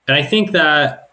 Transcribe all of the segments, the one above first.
And I think that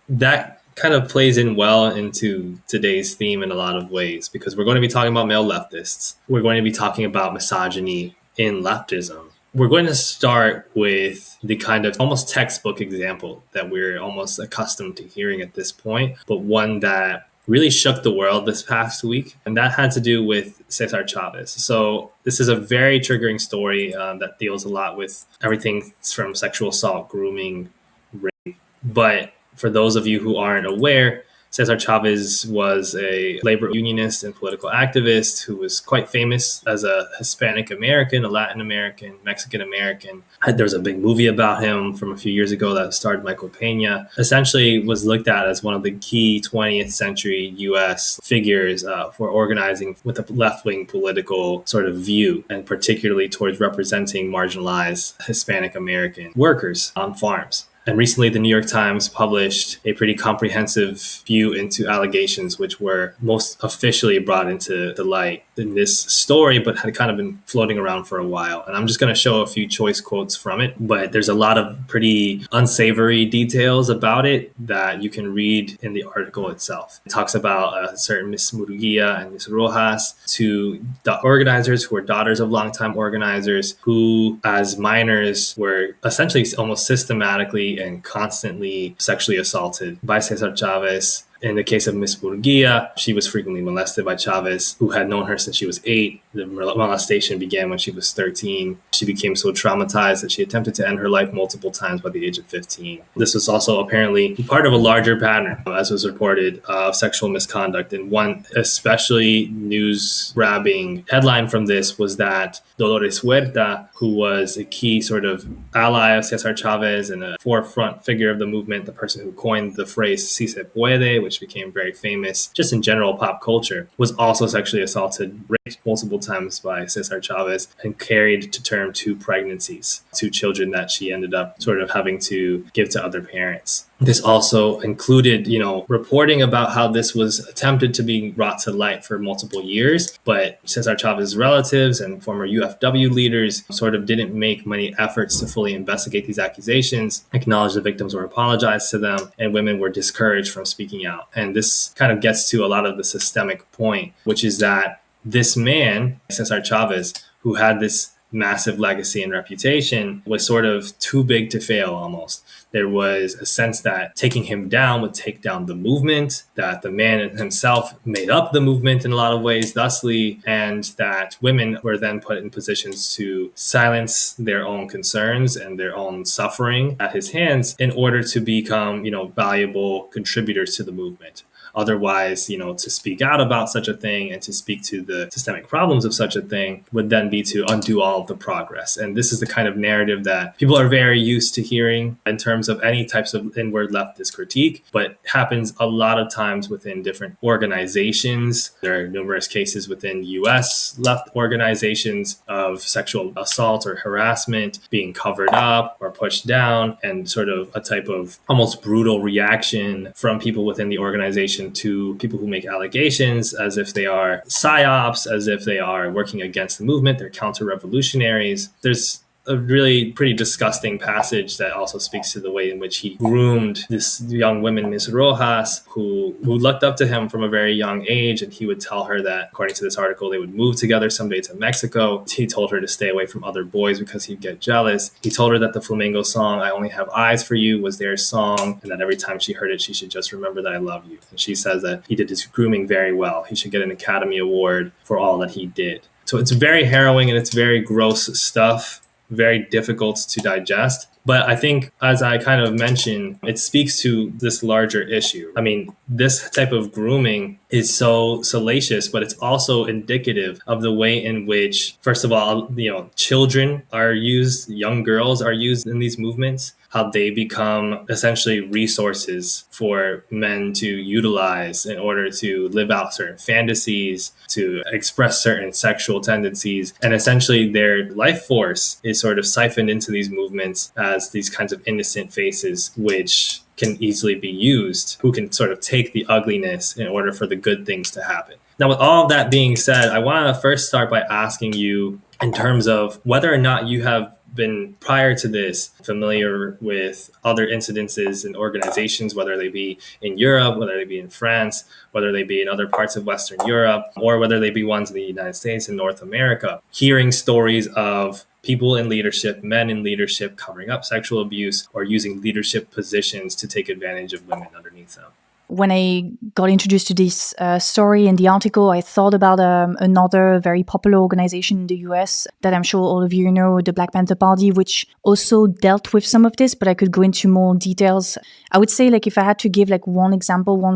kind of plays in well into today's theme in a lot of ways, because we're going to be talking about male leftists. We're going to be talking about misogyny in leftism. We're going to start with the kind of almost textbook example that we're almost accustomed to hearing at this point, but one that really shook the world this past week. And that had to do with Cesar Chavez. So this is a very triggering story that deals a lot with everything from sexual assault, grooming, rape. But for those of you who aren't aware, Cesar Chavez was a labor unionist and political activist who was quite famous as a Hispanic American, a Latin American, Mexican American. There was a big movie about him from a few years ago that starred Michael Pena. Essentially was looked at as one of the key 20th century U.S. figures for organizing with a left-wing political sort of view, and particularly towards representing marginalized Hispanic American workers on farms. And recently, the New York Times published a pretty comprehensive view into allegations which were most officially brought into the light in this story, but had kind of been floating around for a while. And I'm just going to show a few choice quotes from it, but there's a lot of pretty unsavory details about it that you can read in the article itself. It talks about a certain Miss Murguia and Miss Rojas, two organizers who were daughters of longtime organizers who, as minors, were essentially almost systematically and constantly sexually assaulted by Cesar Chavez. In the case of Miss Murguia, she was frequently molested by Chavez, who had known her since she was 8. The molestation began when she was 13. She became so traumatized that she attempted to end her life multiple times by the age of 15. This was also apparently part of a larger pattern, as was reported, of sexual misconduct. And one especially news-grabbing headline from this was that Dolores Huerta, who was a key sort of ally of Cesar Chavez and a forefront figure of the movement, the person who coined the phrase "si se puede," which became very famous just in general pop culture, was also sexually assaulted, raped multiple times by Cesar Chavez, and carried to term 2 pregnancies, 2 children that she ended up sort of having to give to other parents. This also included, reporting about how this was attempted to be brought to light for multiple years, but Cesar Chavez's relatives and former UFW leaders sort of didn't make many efforts to fully investigate these accusations, acknowledge the victims or apologize to them, and women were discouraged from speaking out. And this kind of gets to a lot of the systemic point, which is that this man, Cesar Chavez, who had this massive legacy and reputation, was sort of too big to fail almost. There was a sense that taking him down would take down the movement, that the man himself made up the movement in a lot of ways, thusly, and that women were then put in positions to silence their own concerns and their own suffering at his hands in order to become, valuable contributors to the movement. Otherwise, to speak out about such a thing and to speak to the systemic problems of such a thing would then be to undo all of the progress. And this is the kind of narrative that people are very used to hearing in terms of any types of inward leftist critique, but happens a lot of times within different organizations. There are numerous cases within U.S. left organizations of sexual assault or harassment being covered up or pushed down, and sort of a type of almost brutal reaction from people within the organization to people who make allegations as if they are psyops, as if they are working against the movement, they're counter-revolutionaries. There's a really pretty disgusting passage that also speaks to the way in which he groomed this young woman, Miss Rojas, who looked up to him from a very young age. And he would tell her that, according to this article, they would move together someday to Mexico. He told her to stay away from other boys because he'd get jealous. He told her that the Flamengo song, "I Only Have Eyes for You," was their song, and that every time she heard it, she should just remember that I love you. And she says that he did his grooming very well. He should get an Academy Award for all that he did. So it's very harrowing and it's very gross stuff. Very difficult to digest. But I think, as I kind of mentioned, it speaks to this larger issue. I mean, this type of grooming is so salacious, but it's also indicative of the way in which, first of all, children are used, young girls are used in these movements, how they become essentially resources for men to utilize in order to live out certain fantasies, to express certain sexual tendencies. And essentially their life force is sort of siphoned into these movements as these kinds of innocent faces, which can easily be used, who can sort of take the ugliness in order for the good things to happen. Now, with all of that being said, I want to first start by asking you, in terms of whether or not you have been, prior to this, familiar with other incidences and organizations, whether they be in Europe, whether they be in France, whether they be in other parts of Western Europe, or whether they be ones in the United States and North America, hearing stories of people in leadership, men in leadership, covering up sexual abuse or using leadership positions to take advantage of women underneath them. When I got introduced to this story in the article, I thought about another very popular organization in the US that I'm sure all of you know, the Black Panther Party, which also dealt with some of this, but I could go into more details. I would say, like, if I had to give like one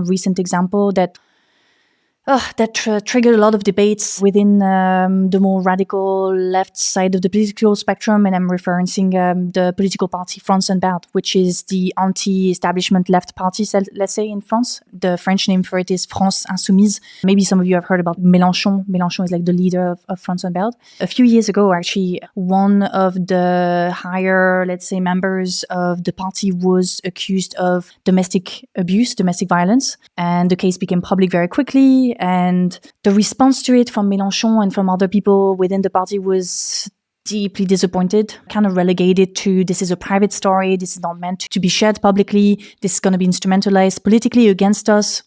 recent example that triggered a lot of debates within the more radical left side of the political spectrum. And I'm referencing the political party France Unbowed, which is the anti-establishment left party, let's say, in France. The French name for it is France Insoumise. Maybe some of you have heard about Mélenchon. Mélenchon is like the leader of France Unbowed. A few years ago, actually, one of the higher, let's say, members of the party was accused of domestic abuse, domestic violence. And the case became public very quickly. And the response to it from Mélenchon and from other people within the party was deeply disappointed, kind of relegated to, this is a private story, this is not meant to be shared publicly, this is going to be instrumentalized politically against us.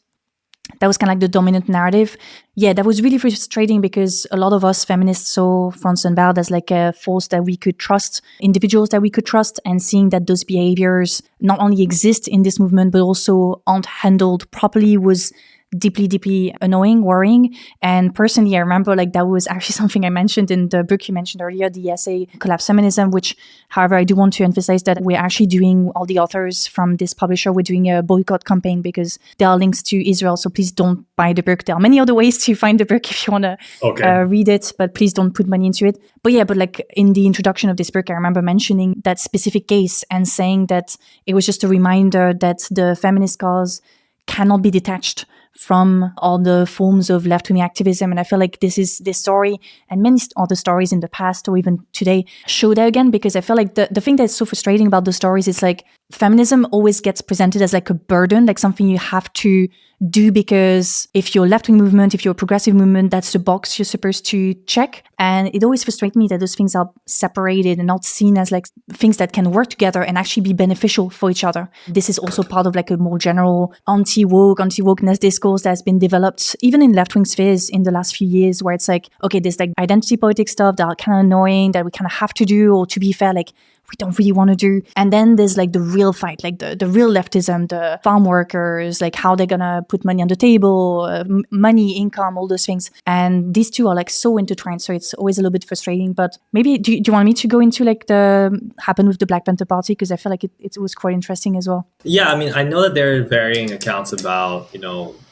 That was kind of like the dominant narrative. Yeah, that was really frustrating because a lot of us feminists saw France Unbowed as like a force that we could trust, individuals that we could trust, and seeing that those behaviors not only exist in this movement, but also aren't handled properly was deeply, deeply annoying, worrying. And personally, I remember like that was actually something I mentioned in the book you mentioned earlier, the essay Collapse Feminism, which, however, I do want to emphasize that we're actually doing, all the authors from this publisher, we're doing a boycott campaign because there are links to Israel. So please don't buy the book. There are many other ways to find the book if you want to read it, but please don't put money into it. But yeah, but like in the introduction of this book, I remember mentioning that specific case and saying that it was just a reminder that the feminist cause cannot be detached from all the forms of left-wing activism. And I feel like this story and many other stories in the past or even today show that again, because I feel like the thing that's so frustrating about the stories is like feminism always gets presented as like a burden, like something you have to do because if you're a left-wing movement, if you're a progressive movement, that's the box you're supposed to check. And it always frustrates me that those things are separated and not seen as like things that can work together and actually be beneficial for each other. This is also part of like a more general anti-wokeness discourse that's been developed even in left-wing spheres in the last few years, where it's like, okay, there's like identity politics stuff that are kind of annoying that we kind of have to do, or to be fair, like we don't really want to do. And then there's like the real fight, like the real leftism, the farm workers, like how they're gonna put money on the table, money, income, all those things. And these two are like so intertwined. So it's always a little bit frustrating. But maybe, do you want me to go into like the happened with the Black Panther Party? Because I feel like it was quite interesting as well. Yeah, I mean, I know that there are varying accounts about,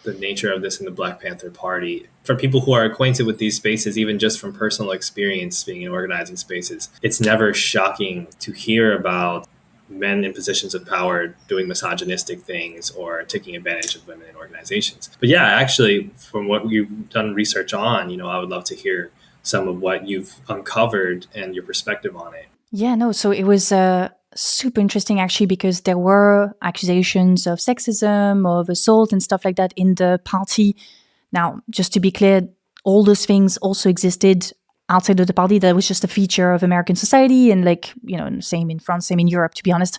the nature of this in the Black Panther Party. For people who are acquainted with these spaces, even just from personal experience being in organizing spaces, it's never shocking to hear about men in positions of power doing misogynistic things or taking advantage of women in organizations. But yeah, actually, from what you've done research on, I would love to hear some of what you've uncovered and your perspective on it. Yeah, no, so it was super interesting actually, because there were accusations of sexism, of assault and stuff like that in the party. Now, just to be clear, all those things also existed outside of the party. That was just a feature of American society, and like, same in France, same in Europe, to be honest.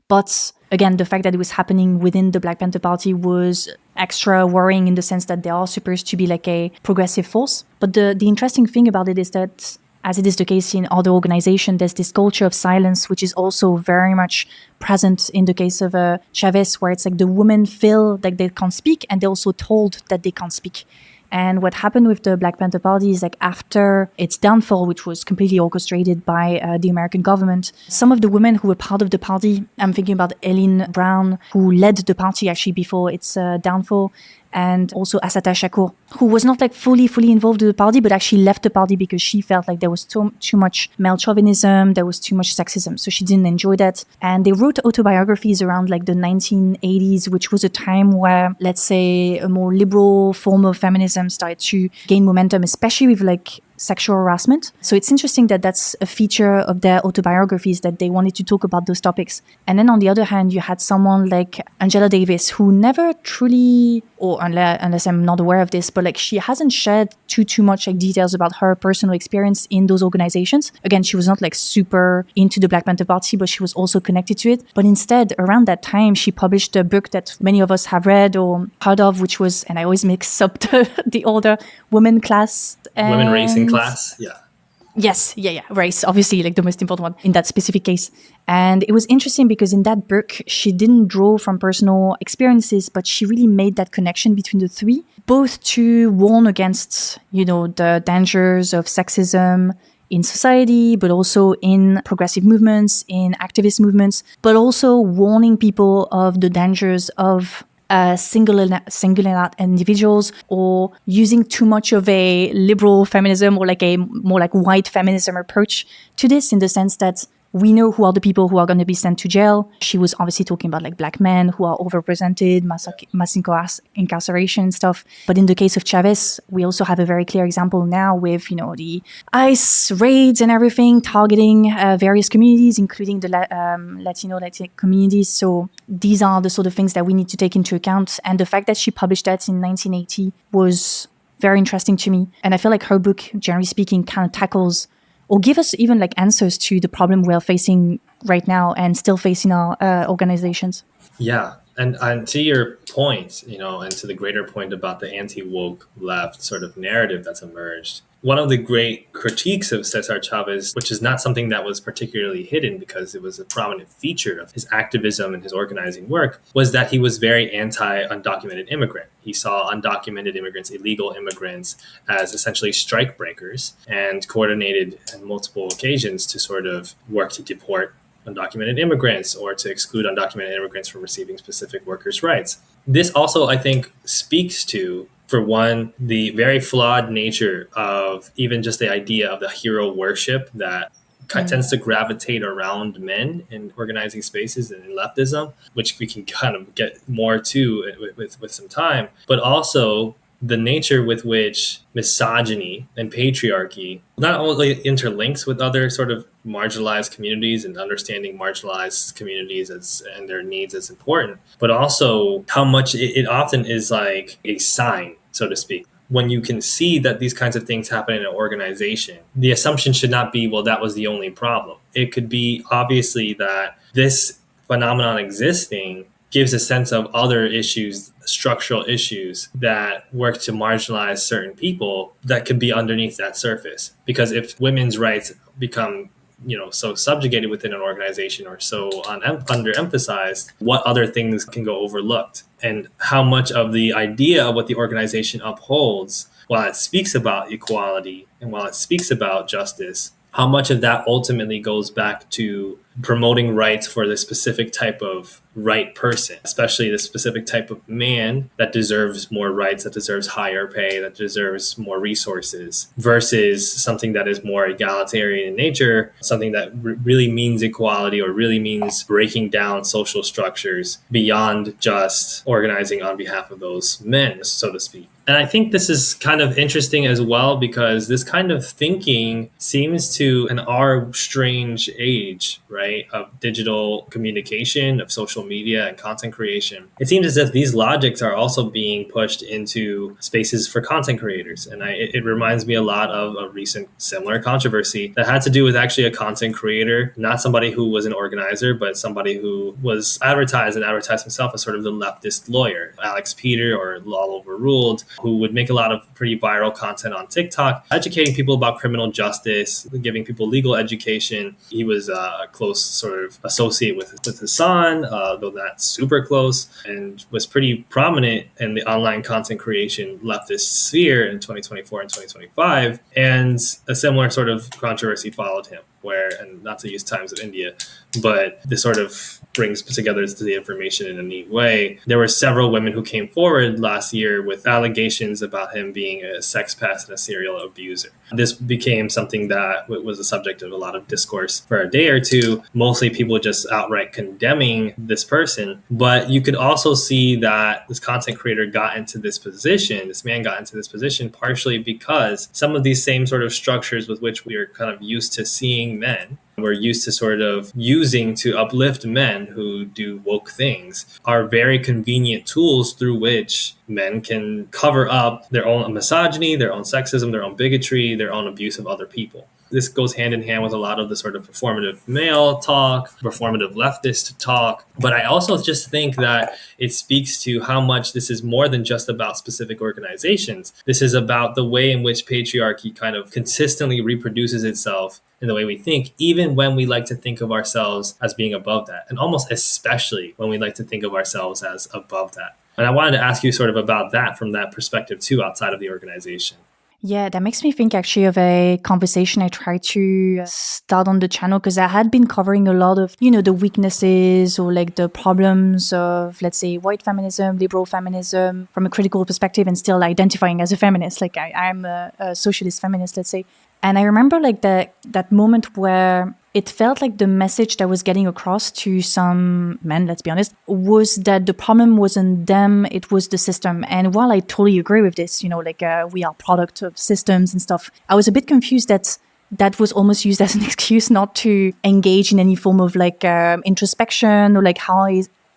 But again, the fact that it was happening within the Black Panther Party was extra worrying in the sense that they are supposed to be like a progressive force. But the interesting thing about it is that, as it is the case in other organizations, there's this culture of silence, which is also very much present in the case of Chavez, where it's like the women feel like they can't speak and they're also told that they can't speak. And what happened with the Black Panther Party is like after its downfall, which was completely orchestrated by the American government, some of the women who were part of the party, I'm thinking about Eileen Brown, who led the party actually before its downfall, and also Assata Shakur, who was not like fully involved with the party, but actually left the party because she felt like there was too much male chauvinism, there was too much sexism, so she didn't enjoy that. And they wrote autobiographies around like the 1980s, which was a time where, let's say, a more liberal form of feminism started to gain momentum, especially with like sexual harassment. So it's interesting that that's a feature of their autobiographies, that they wanted to talk about those topics. And then on the other hand, you had someone like Angela Davis, who never truly, or unless I'm not aware of this, but like she hasn't shared too much like details about her personal experience in those organizations. Again, she was not like super into the Black Panther Party, but she was also connected to it. But instead, around that time, she published a book that many of us have read or heard of, which was, and I always mix up the older women class. Women racing class. Yeah. Yes, yeah, race, obviously, like the most important one in that specific case. And it was interesting because in that book, she didn't draw from personal experiences, but she really made that connection between the three, both to warn against, the dangers of sexism in society, but also in progressive movements, in activist movements, but also warning people of the dangers of singling out individuals, or using too much of a liberal feminism or like a more like white feminism approach to this, in the sense that we know who are the people who are going to be sent to jail. She was obviously talking about like Black men who are overrepresented, mass incarceration and stuff. But in the case of Chavez, we also have a very clear example now with, the ICE raids and everything targeting various communities, including the Latin communities. So these are the sort of things that we need to take into account. And the fact that she published that in 1980 was very interesting to me. And I feel like her book, generally speaking, kind of tackles or give us even like answers to the problem we're facing right now and still facing our organizations. Yeah. And to your point, and to the greater point about the anti-woke left sort of narrative that's emerged, one of the great critiques of Cesar Chavez, which is not something that was particularly hidden because it was a prominent feature of his activism and his organizing work, was that he was very anti-undocumented immigrant. He saw undocumented immigrants, illegal immigrants, as essentially strike breakers, and coordinated on multiple occasions to sort of work to deport undocumented immigrants or to exclude undocumented immigrants from receiving specific workers' rights. This also, I think, speaks to, for one, the very flawed nature of even just the idea of the hero worship that tends to gravitate around men in organizing spaces and in leftism, which we can kind of get more to with some time, but also the nature with which misogyny and patriarchy not only interlinks with other sort of marginalized communities and understanding marginalized communities and their needs as important, but also how much it often is like a sign, so to speak. When you can see that these kinds of things happen in an organization, the assumption should not be, well, that was the only problem. It could be obviously that this phenomenon existing gives a sense of other issues, structural issues that work to marginalize certain people that could be underneath that surface. Because if women's rights become so subjugated within an organization or so underemphasized, what other things can go overlooked? And how much of the idea of what the organization upholds, while it speaks about equality and while it speaks about justice, how much of that ultimately goes back to promoting rights for the specific type of right person, especially the specific type of man that deserves more rights, that deserves higher pay, that deserves more resources, versus something that is more egalitarian in nature, something that really means equality or really means breaking down social structures beyond just organizing on behalf of those men, so to speak. And I think this is kind of interesting as well, because this kind of thinking seems to, in our strange age, right, of digital communication, of social media and content creation, it seems as if these logics are also being pushed into spaces for content creators. And it reminds me a lot of a recent similar controversy that had to do with actually a content creator, not somebody who was an organizer, but somebody who was advertised himself as sort of the leftist lawyer, Alex Peter or loloverruled, who would make a lot of pretty viral content on TikTok, educating people about criminal justice, giving people legal education. He was a close sort of associate with Hassan, though not super close, and was pretty prominent in the online content creation leftist sphere in 2024 and 2025. And a similar sort of controversy followed him, where, and not to use Times of India, but the sort of brings together the information in a neat way. There were several women who came forward last year with allegations about him being a sex pest and a serial abuser. This became something that was a subject of a lot of discourse for a day or two, mostly people just outright condemning this person. But you could also see that this content creator got into this position, this man got into this position partially because some of these same sort of structures with which we are kind of used to seeing men, we're used to sort of using to uplift men who do woke things, are very convenient tools through which men can cover up their own misogyny, their own sexism, their own bigotry, their own abuse of other people. This goes hand in hand with a lot of the sort of performative male talk, performative leftist talk. But I also just think that it speaks to how much this is more than just about specific organizations. This is about the way in which patriarchy kind of consistently reproduces itself in the way we think, even when we like to think of ourselves as being above that, and almost especially when we like to think of ourselves as above that. And I wanted to ask you sort of about that from that perspective too, outside of the organization. Yeah, that makes me think actually of a conversation I tried to start on the channel, because I had been covering a lot of, the weaknesses or like the problems of, let's say, white feminism, liberal feminism from a critical perspective, and still identifying as a feminist. Like I'm a socialist feminist, let's say. And I remember like that moment where it felt like the message that was getting across to some men, let's be honest, was that the problem wasn't them, it was the system. And while I totally agree with this, we are product of systems and stuff, I was a bit confused that was almost used as an excuse not to engage in any form of introspection, or how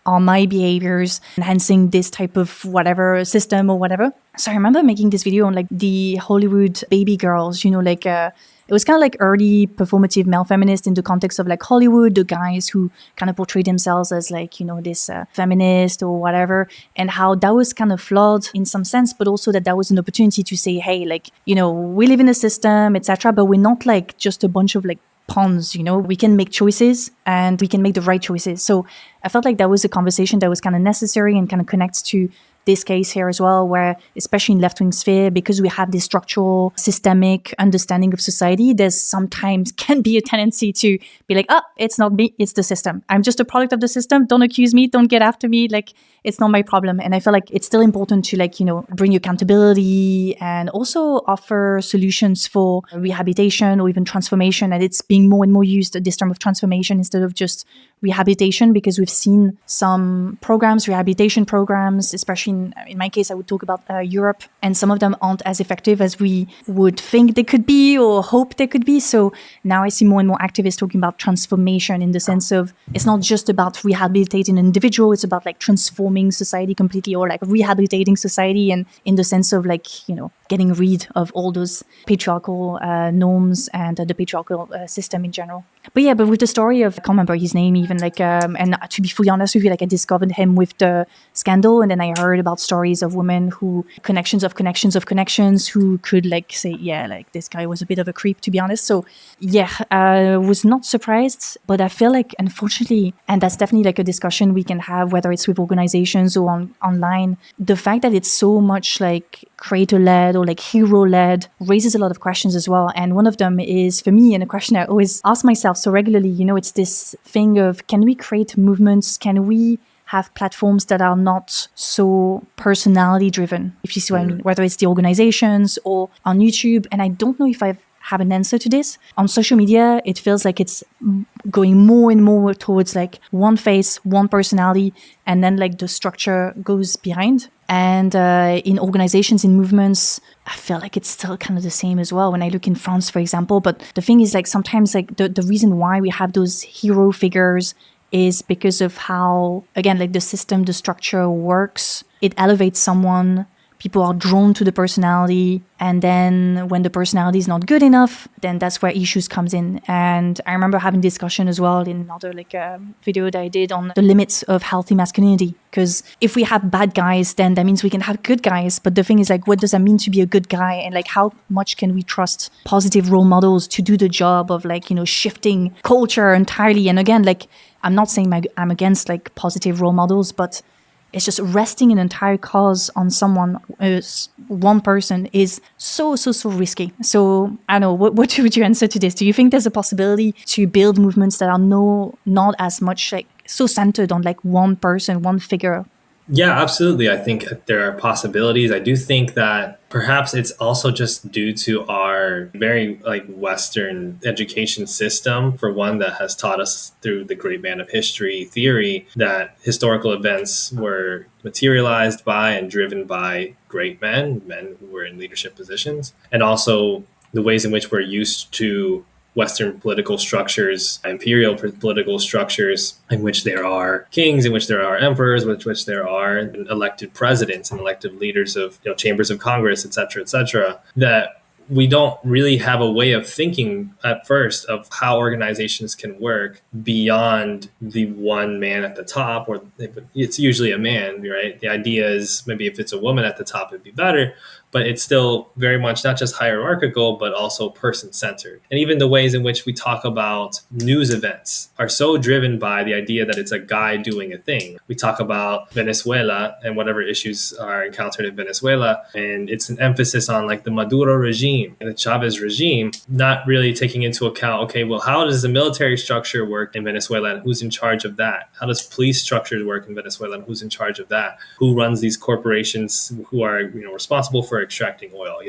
are my behaviors enhancing this type of whatever system or whatever. So I remember making this video on the Hollywood baby girls, it was kind of like early performative male feminist in the context of Hollywood, the guys who kind of portray themselves as this feminist or whatever, and how that was kind of flawed in some sense, but also that was an opportunity to say, hey, we live in a system, etc., but we're not just a bunch of pawns, we can make choices and we can make the right choices. So I felt like that was a conversation that was kind of necessary and kind of connects to this case here as well, where especially in left-wing sphere, because we have this structural systemic understanding of society, there's sometimes can be a tendency to be like, it's not me, it's the system. I'm just a product of the system. Don't accuse me. Don't get after me. It's not my problem. And I feel like it's still important to bring accountability and also offer solutions for rehabilitation or even transformation. And it's being more and more used, this term of transformation instead of just rehabilitation, because we've seen some programs, rehabilitation programs, especially in my case, I would talk about Europe, and some of them aren't as effective as we would think they could be or hope they could be. So now I see more and more activists talking about transformation in the sense of it's not just about rehabilitating an individual, it's about transforming society completely, or rehabilitating society, and in the sense of getting rid of all those patriarchal norms and the patriarchal system in general. But with the story of, I can't remember his name even, and to be fully honest with you, I discovered him with the scandal, and then I heard about stories of women who, connections who could say, this guy was a bit of a creep, to be honest. So I was not surprised, but I feel unfortunately, and that's definitely a discussion we can have, whether it's with organizations or online, the fact that it's so much creator-led or hero-led raises a lot of questions as well. And one of them is, for me, and a question I always ask myself so regularly, it's this thing of, can we create movements? Can we have platforms that are not so personality driven, if you see what I mean, whether it's the organizations or on YouTube? And I don't know if I have an answer to this. On social media, it feels like it's going more and more towards one face, one personality, and then the structure goes behind. And in organizations, in movements, I feel like it's still kind of the same as well when I look in France, for example. But the thing is, sometimes the reason why we have those hero figures is because of how, again, the system, the structure works. It elevates someone. People are drawn to the personality, and then when the personality is not good enough, then that's where issues comes in. And I remember having discussion as well in another video that I did on the limits of healthy masculinity. Because if we have bad guys, then that means we can have good guys. But the thing is, what does that mean to be a good guy? And how much can we trust positive role models to do the job of shifting culture entirely? And again, I'm not saying I'm against positive role models, but it's just resting an entire cause on someone, one person, is so risky. So I don't know, what would you answer to this? Do you think there's a possibility to build movements that are not as much so centered on like one person, one figure. Yeah, absolutely. I think there are possibilities. I do think that perhaps it's also just due to our very like Western education system, for one, that has taught us through the great man of history theory that historical events were materialized by and driven by great men who were in leadership positions, and also the ways in which we're used to Western political structures, imperial political structures, in which there are kings, in which there are emperors, in which there are elected presidents and elected leaders of chambers of Congress, et cetera, that we don't really have a way of thinking at first of how organizations can work beyond the one man at the top, or it's usually a man, right? The idea is maybe if it's a woman at the top, it'd be better, but it's still very much not just hierarchical, but also person centered. And even the ways in which we talk about news events are so driven by the idea that it's a guy doing a thing. We talk about Venezuela and whatever issues are encountered in Venezuela, and it's an emphasis on like the Maduro regime and the Chavez regime, not really taking into account, okay, well, how does the military structure work in Venezuela and who's in charge of that? How does police structures work in Venezuela and who's in charge of that? Who runs these corporations who are responsible for extracting oil?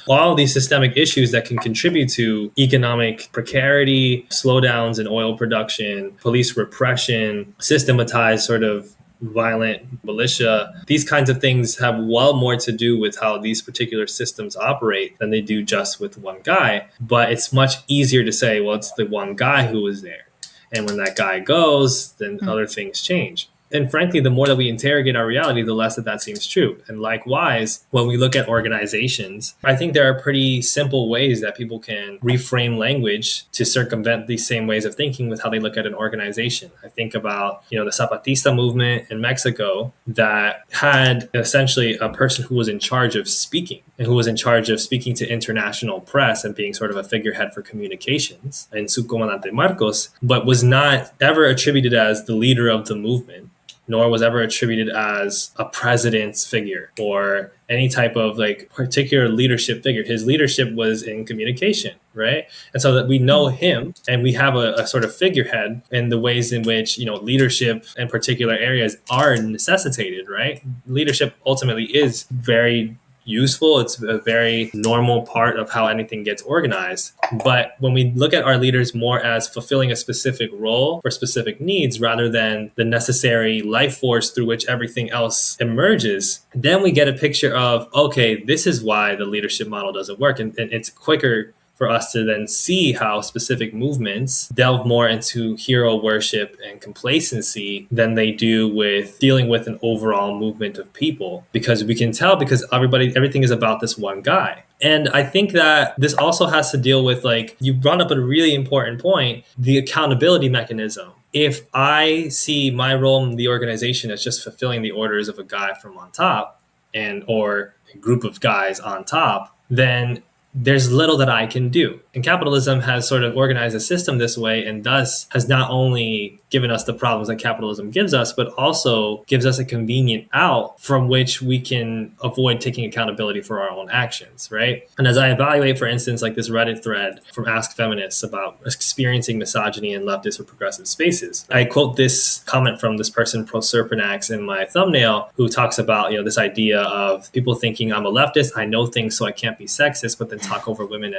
All of these systemic issues that can contribute to economic precarity, slowdowns in oil production, police repression, systematized sort of violent militia. These kinds of things have well more to do with how these particular systems operate than they do just with one guy. But it's much easier to say, well, it's the one guy who was there. And when that guy goes, then other things change. And frankly, the more that we interrogate our reality, the less that seems true. And likewise, when we look at organizations, I think there are pretty simple ways that people can reframe language to circumvent these same ways of thinking with how they look at an organization. I think about, the Zapatista movement in Mexico that had essentially a person who was in charge of speaking and who was in charge of speaking to international press and being sort of a figurehead for communications, and Subcomandante Marcos, but was not ever attributed as the leader of the movement, nor was ever attributed as a president's figure or any type of like particular leadership figure. His leadership was in communication, right? And so that we know him and we have a sort of figurehead in the ways in which, leadership in particular areas are necessitated, right? Leadership ultimately is very useful. It's a very normal part of how anything gets organized. But when we look at our leaders more as fulfilling a specific role or specific needs rather than the necessary life force through which everything else emerges, then we get a picture of, okay, this is why the leadership model doesn't work. And it's quicker for us to then see how specific movements delve more into hero worship and complacency than they do with dealing with an overall movement of people. Because we can tell, because everything is about this one guy. And I think that this also has to deal with, like, you brought up a really important point, the accountability mechanism. If I see my role in the organization as just fulfilling the orders of a guy from on top or a group of guys on top, then there's little that I can do. And capitalism has sort of organized a system this way, and thus has not only given us the problems that capitalism gives us, but also gives us a convenient out from which we can avoid taking accountability for our own actions, right? And as I evaluate, for instance, like this Reddit thread from Ask Feminists about experiencing misogyny in leftist or progressive spaces, I quote this comment from this person, Proserpinax, in my thumbnail, who talks about, this idea of people thinking I'm a leftist, I know things so I can't be sexist, but then talk over women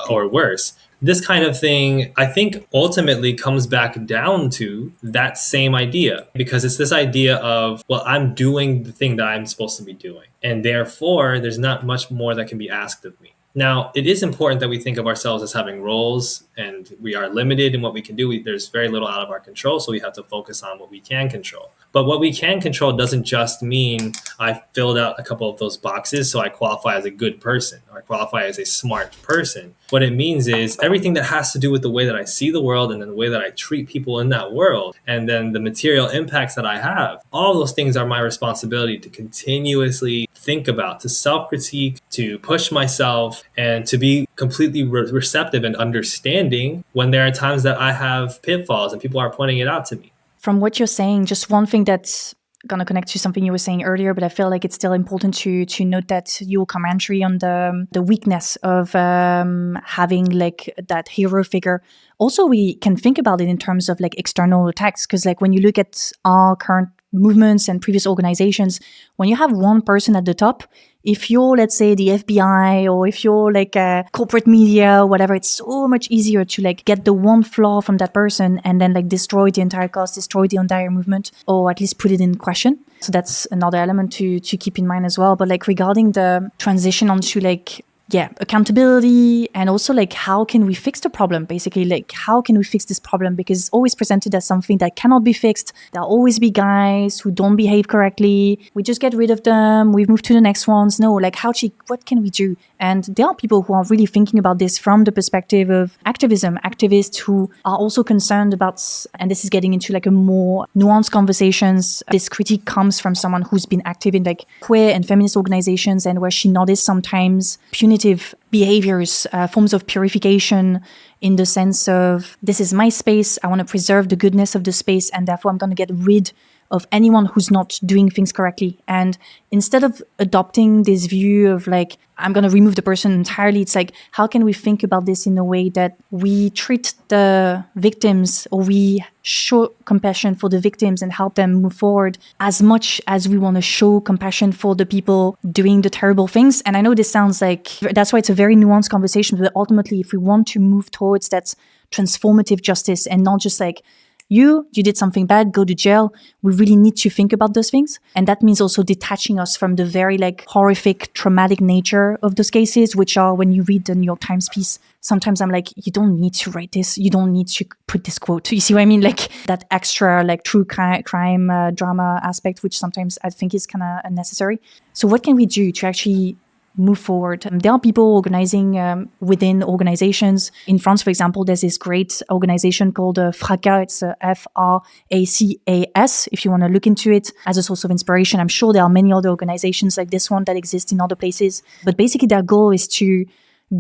or worse. This kind of thing, I think, ultimately comes back down to that same idea, because it's this idea of, well, I'm doing the thing that I'm supposed to be doing, and therefore there's not much more that can be asked of me. Now, it is important that we think of ourselves as having roles, and we are limited in what we can do. There's very little out of our control, so we have to focus on what we can control. But what we can control doesn't just mean I filled out a couple of those boxes, so I qualify as a good person, or I qualify as a smart person. What it means is everything that has to do with the way that I see the world, and then the way that I treat people in that world, and then the material impacts that I have. All those things are my responsibility to continuously think about, to self-critique, to push myself, and to be completely receptive and understanding when there are times that I have pitfalls and people are pointing it out to me. From what you're saying, just one thing that gonna connect to something you were saying earlier, but I feel like it's still important to note that your commentary on the weakness of having like that hero figure. Also, we can think about it in terms of like external attacks, because like when you look at our current movements and previous organizations, when you have one person at the top, if you're, let's say, the FBI, or if you're like a corporate media or whatever, it's so much easier to like get the one flaw from that person and then like destroy the entire cause, destroy the entire movement, or at least put it in question. So that's another element to keep in mind as well. But like regarding the transition onto like, yeah, accountability, and also like how can we fix the problem, basically, like how can we fix this problem, because it's always presented as something that cannot be fixed. There'll always be guys who don't behave correctly, we just get rid of them, we move to the next ones. No, like what can we do? And there are people who are really thinking about this from the perspective of activism, activists who are also concerned about, and this is getting into like a more nuanced conversations. This critique comes from someone who's been active in like queer and feminist organizations, and where she noticed sometimes punitive behaviors, forms of purification, in the sense of, this is my space, I want to preserve the goodness of the space, and therefore I'm going to get rid of anyone who's not doing things correctly. And instead of adopting this view of like, I'm going to remove the person entirely, it's like, how can we think about this in a way that we treat the victims, or we show compassion for the victims and help them move forward as much as we want to show compassion for the people doing the terrible things. And I know this sounds like, that's why it's a very nuanced conversation, but ultimately, if we want to move towards that transformative justice and not just like, you did something bad, go to jail, we really need to think about those things. And that means also detaching us from the very like horrific, traumatic nature of those cases, which are, when you read the New York Times piece, sometimes I'm like, you don't need to write this, you don't need to put this quote. You see what I mean? Like that extra like true crime drama aspect, which sometimes I think is kind of unnecessary. So what can we do to actually move forward? There are people organizing within organizations. In France, for example, there's this great organization called FRACAS. It's FRACAS, if you want to look into it as a source of inspiration. I'm sure there are many other organizations like this one that exist in other places. But basically, their goal is to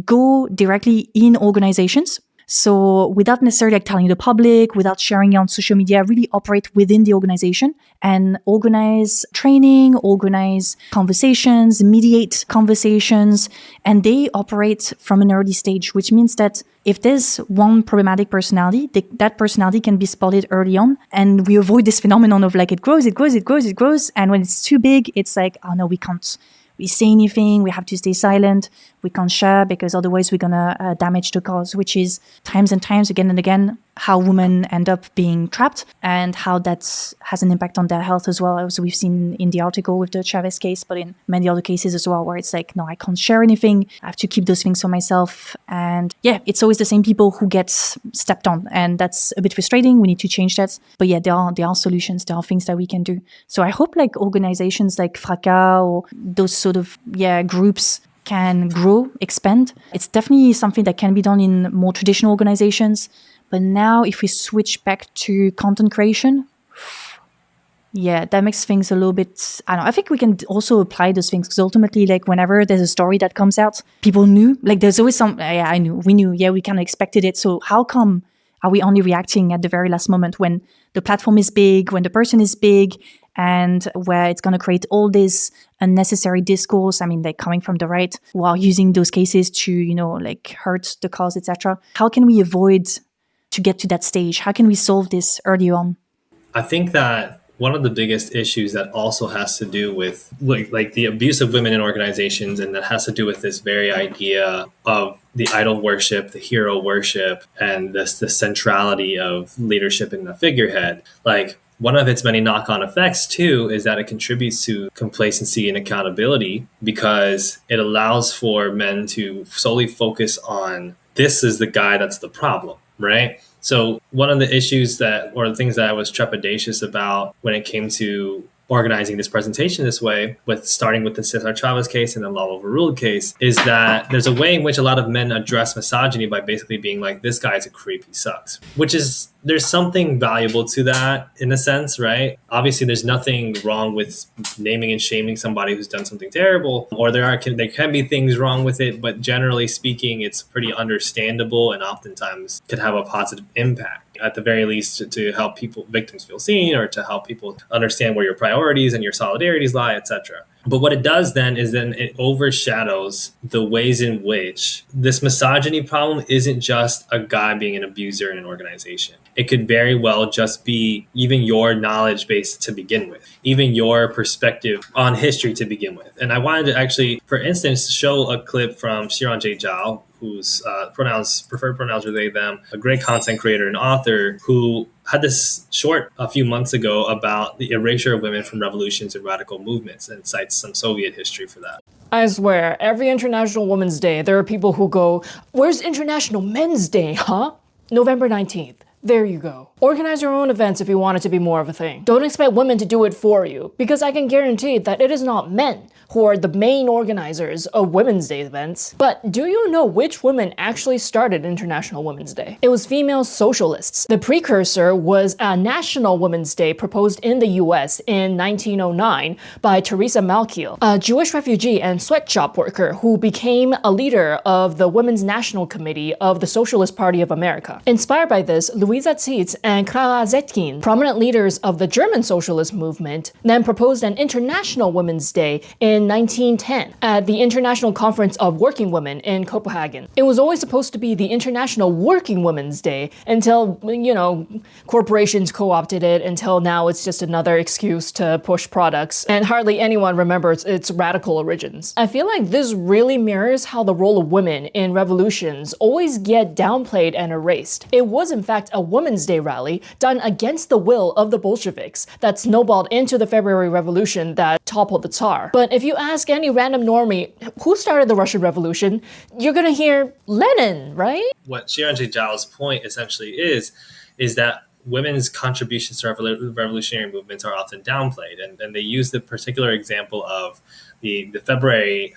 go directly in organizations. So without necessarily like telling the public, without sharing it on social media, really operate within the organization and organize training, organize conversations, mediate conversations, and they operate from an early stage, which means that if there's one problematic personality, that personality can be spotted early on, and we avoid this phenomenon of like, it grows, and when it's too big, it's like, oh no, we can't say anything, we have to stay silent, we can't share, because otherwise we're gonna damage the cause, which is times and times, again and again, how women end up being trapped, and how that has an impact on their health as well, as we've seen in the article with the Chavez case, but in many other cases as well, where it's like, no, I can't share anything, I have to keep those things for myself. And yeah, it's always the same people who get stepped on, and that's a bit frustrating. We need to change that. But yeah, there are solutions, there are things that we can do. So I hope like organizations like FRACA or those sort of groups can grow, expand. It's definitely something that can be done in more traditional organizations. But now if we switch back to content creation, yeah, that makes things a little bit, I don't know, I think we can also apply those things, because ultimately, like whenever there's a story that comes out, people knew, like there's always we knew, we kind of expected it. So how come are we only reacting at the very last moment, when the platform is big, when the person is big, and where it's going to create all this unnecessary discourse, I mean, like coming from the right, who are using those cases to, like hurt the cause, etc. How can we avoid to get to that stage? How can we solve this early on? I think that one of the biggest issues that also has to do with like the abuse of women in organizations, and that has to do with this very idea of the idol worship, the hero worship, and the centrality of leadership in the figurehead. Like, one of its many knock-on effects, too, is that it contributes to complacency and accountability, because it allows for men to solely focus on, this is the guy that's the problem, right? So one of the issues or the things that I was trepidatious about when it came to organizing this presentation this way, with starting with the Cesar Chavez case and the loloverruled case, is that there's a way in which a lot of men address misogyny by basically being like, this guy's a creep, he sucks. Which is, there's something valuable to that in a sense, right? Obviously, there's nothing wrong with naming and shaming somebody who's done something terrible, or there can be things wrong with it, but generally speaking, it's pretty understandable and oftentimes could have a positive impact. at the very least to help victims feel seen, or to help people understand where your priorities and your solidarities lie, etc. But what it does then is it overshadows the ways in which this misogyny problem isn't just a guy being an abuser in an organization. It could very well just be even your knowledge base to begin with, even your perspective on history to begin with. And I wanted to actually, for instance, show a clip from Xiranjie Zhao, whose preferred pronouns are they, them, a great content creator and author who had this short a few months ago about the erasure of women from revolutions and radical movements, and cites some Soviet history for that. I swear, every International Women's Day, there are people who go, "Where's International Men's Day, huh? November 19th. There you go. Organize your own events if you want it to be more of a thing. Don't expect women to do it for you, because I can guarantee that it is not men who are the main organizers of Women's Day events. But do you know which women actually started International Women's Day? It was female socialists. The precursor was a National Women's Day proposed in the US in 1909 by Teresa Malkiel, a Jewish refugee and sweatshop worker who became a leader of the Women's National Committee of the Socialist Party of America. Inspired by this, Louisa Zitz and Clara Zetkin, prominent leaders of the German socialist movement, then proposed an International Women's Day in 1910 at the International Conference of Working Women in Copenhagen. It was always supposed to be the International Working Women's Day until, corporations co-opted it, until now it's just another excuse to push products, and hardly anyone remembers its radical origins. I feel like this really mirrors how the role of women in revolutions always get downplayed and erased. It was in fact a Women's Day rally done against the will of the Bolsheviks that snowballed into the February Revolution that toppled the Tsar. But if you ask any random normie who started the Russian Revolution, you're gonna hear Lenin, right? What Xiranjie Zhao's point essentially is that women's contributions to revolutionary movements are often downplayed, and they use the particular example of the February